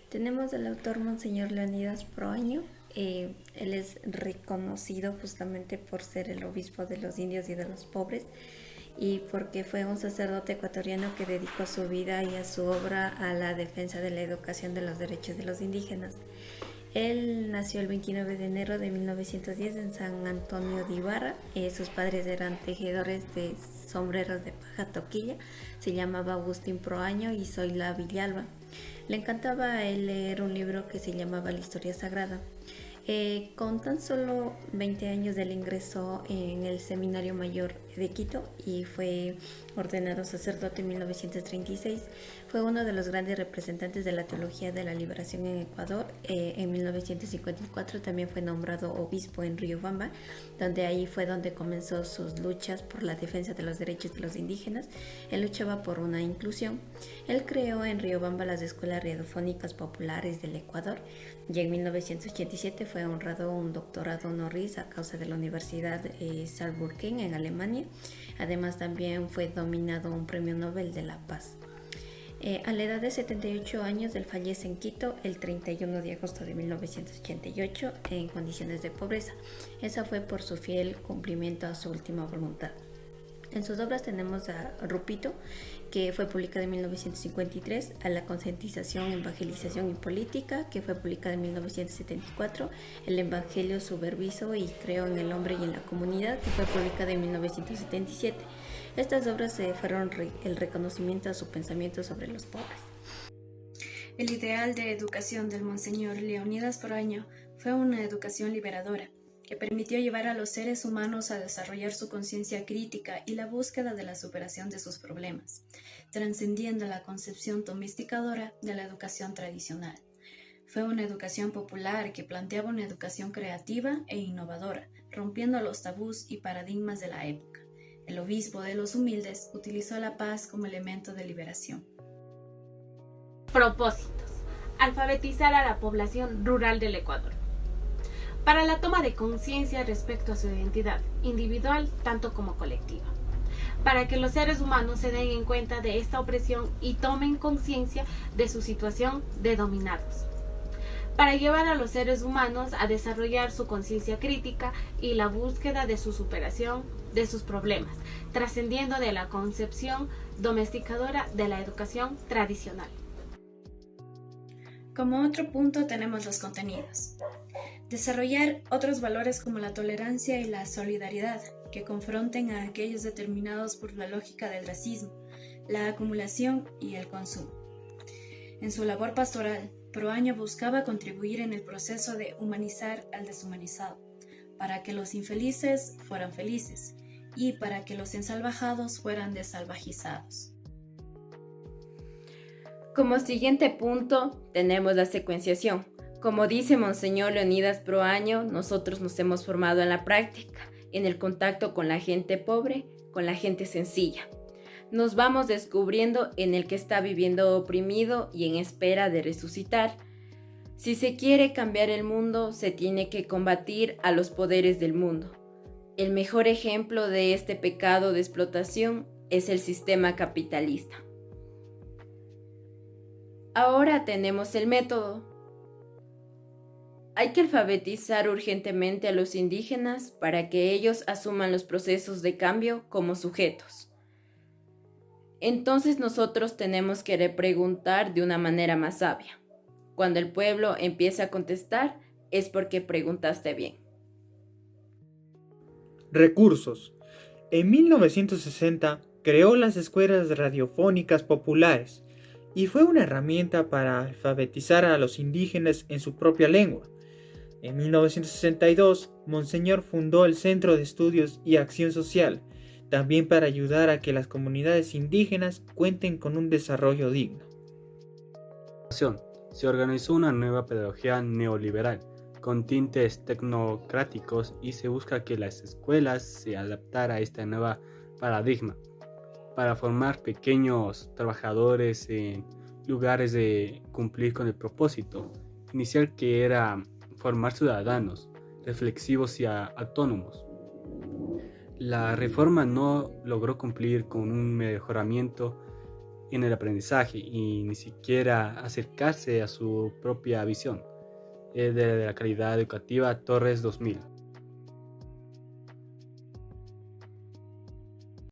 Tenemos al autor Monseñor Leonidas Proaño. Él es reconocido justamente por ser el obispo de los indios y de los pobres y porque fue un sacerdote ecuatoriano que dedicó su vida y a su obra a la defensa de la educación de los derechos de los indígenas. Él nació el 29 de enero de 1910 en San Antonio de Ibarra. Sus padres eran tejedores de sombreros de paja toquilla. Se llamaba Agustín Proaño y Zoila Villalba. Le encantaba a él leer un libro que se llamaba La Historia Sagrada. Con tan solo 20 años él ingresó en el Seminario Mayor de Quito y fue ordenado sacerdote en 1936. Fue uno de los grandes representantes de la teología de la liberación en Ecuador. En 1954 también fue nombrado obispo en Riobamba, donde ahí fue donde comenzó sus luchas por la defensa de los derechos de los indígenas. Él luchaba por una inclusión. Él creó en Riobamba las escuelas radiofónicas populares del Ecuador y en 1987 fue honrado un doctorado honoris a causa de la Universidad Saarbrücken en Alemania. Además también fue nominado un Premio Nobel de la Paz. A la edad de 78 años, él fallece en Quito el 31 de agosto de 1988 en condiciones de pobreza. Esa fue por su fiel cumplimiento a su última voluntad. En sus obras tenemos a Rupito, que fue publicada en 1953, a la concientización, evangelización y política, que fue publicada en 1974, el Evangelio Superviso y Creo en el hombre y en la comunidad, que fue publicada en 1977. Estas obras fueron el reconocimiento a su pensamiento sobre los pobres. El ideal de educación del Monseñor Leonidas Proaño fue una educación liberadora, que permitió llevar a los seres humanos a desarrollar su conciencia crítica y la búsqueda de la superación de sus problemas, trascendiendo la concepción domesticadora de la educación tradicional. Fue una educación popular que planteaba una educación creativa e innovadora, rompiendo los tabús y paradigmas de la época. El obispo de los humildes utilizó la paz como elemento de liberación. Propósitos: alfabetizar a la población rural del Ecuador, para la toma de conciencia respecto a su identidad individual tanto como colectiva, para que los seres humanos se den en cuenta de esta opresión y tomen conciencia de su situación de dominados, para llevar a los seres humanos a desarrollar su conciencia crítica y la búsqueda de su superación de sus problemas, trascendiendo de la concepción domesticadora de la educación tradicional. Como otro punto tenemos los contenidos. Desarrollar otros valores como la tolerancia y la solidaridad, que confronten a aquellos determinados por la lógica del racismo, la acumulación y el consumo. En su labor pastoral, Proaño buscaba contribuir en el proceso de humanizar al deshumanizado, para que los infelices fueran felices y para que los ensalvajados fueran desalvajizados. Como siguiente punto tenemos la secuenciación. Como dice Monseñor Leonidas Proaño, nosotros nos hemos formado en la práctica, en el contacto con la gente pobre, con la gente sencilla. Nos vamos descubriendo en el que está viviendo oprimido y en espera de resucitar. Si se quiere cambiar el mundo, se tiene que combatir a los poderes del mundo. El mejor ejemplo de este pecado de explotación es el sistema capitalista. Ahora tenemos el método. Hay que alfabetizar urgentemente a los indígenas para que ellos asuman los procesos de cambio como sujetos. Entonces nosotros tenemos que repreguntar de una manera más sabia. Cuando el pueblo empieza a contestar, es porque preguntaste bien. Recursos. En 1960 creó las escuelas radiofónicas populares y fue una herramienta para alfabetizar a los indígenas en su propia lengua. En 1962, Monseñor fundó el Centro de Estudios y Acción Social, también para ayudar a que las comunidades indígenas cuenten con un desarrollo digno. Se organizó una nueva pedagogía neoliberal con tintes tecnocráticos y se busca que las escuelas se adaptaran a este nuevo paradigma para formar pequeños trabajadores en lugares de cumplir con el propósito inicial, que era formar ciudadanos reflexivos y autónomos. La reforma no logró cumplir con un mejoramiento en el aprendizaje y ni siquiera acercarse a su propia visión. De la calidad educativa Torres 2000.